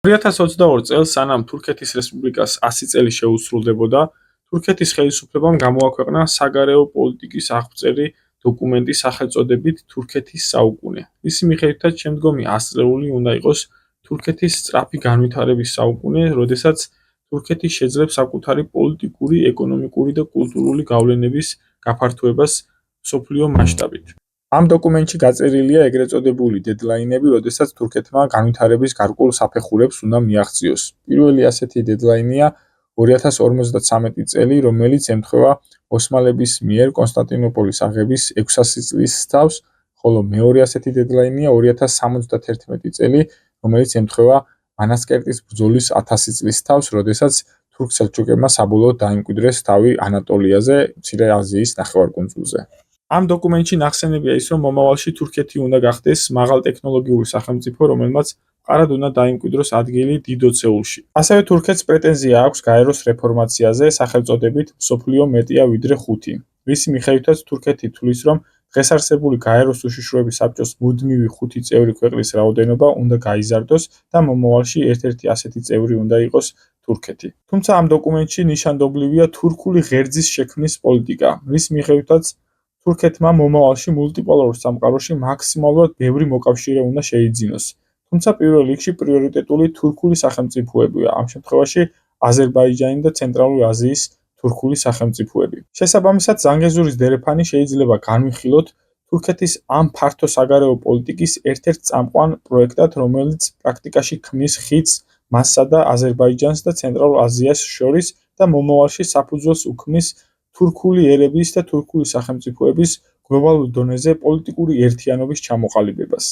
2022 წელს, სანამ თურქეთის რესპუბლიკას 100 წელი შეუსრულდებოდა, თურქეთის ხელისუფლებამ გამოაქვეყნა საგარეო პოლიტიკის აღწერილი დოკუმენტი სახელწოდებით „თურქეთის საუკუნე“. მისი მიხედვითაც, შემდგომი 100 წლეული უნდა იყოს თურქეთის სწრაფი განვითარების საუკუნე, როდესაც თურქეთი შეძლებს საკუთარი პოლიტიკური, ეკონომიკური და კულტურული გავლენების გაფართოებას მსოფლიო მასშტაბით. ამ დოკუმენტში გაწერილია ეგრეთ წოდებული დედლაინები, როდესაც თურქეთმა განვითარების გარკვეულ საფეხურებს უნდა მიაღწიოს. პირველი ასეთი დედლაინია 2053 წელი, რომელიც ემთხვევა ოსმალების მიერ კონსტანტინოპოლის აღების 600 წლის თავს, ხოლო მეორე ასეთი დედლაინია 2071 წელი, რომელიც ემთხვევა მანასკერტის ბრძოლის 1000 წლის თავს, როდესაც თურქ-სელჩუკებმა საბოლოოდ დაიმკვიდრეს თავი ანატოლიაზე, მცირე აზიის ნახევარკუნძულზე. ამ დოკუმენტში ნახსენებია ის, რომ მომავალში თურქეთი უნდა გახდეს მაღალტექნოლოგიური სახელმწიფო, რომელმაც მყარად უნდა დაიმკვიდროს ადგილი დიდ ოცეულში. ასევე თურქეთს პრეტენზია აქვს გაეროს რეფორმაციაზე სახელწოდებით „მსოფლიო მეტია ვიდრე 5“. რის მიხედვითაც თურქეთი თვლის, რომ დღეს არსებული გაეროს უშიშროების საბჭოს მუდმივი 5 წევრი ქვეყნის რაოდენობა უნდა გაიზარდოს და მომავალში ერთ-ერთი ასეთი წევრი უნდა იყოს თურქეთი. თუმცა ამ დოკუმენტში ნიშანდობლივია თურქული ღერძის შექმნის პოლიტიკა, რის მიხედვითაც თურქეთმა მომავალში მულტიპოლარულ სამყაროში მაქსიმალურად ბევრი მოკავშირე უნდა შეიძინოს. თუმცა პირველ რიგში პრიორიტეტული თურქული სახელმწიფოებია, ამ შემთხვევაში აზერბაიჯანი და ცენტრალური აზიის თურქული სახელმწიფოები. შესაბამისად, ზანგეზურის დერეფანი შეიძლება განვიხილოთ თურქეთის ამ ფართო საგარეო პოლიტიკის ერთ-ერთ წამყვან პროექტად, რომელიც პრაქტიკაში ქმნის ხიდს მასსა და აზერბაიჯანს და ცენტრალურ აზიას შორის და მომავალში საფუძველს უქმნის თურქული ერების და თურქული სახელმწიფოების გლობალურ დონეზე პოლიტიკური ერთიანობის ჩამოყალიბებას.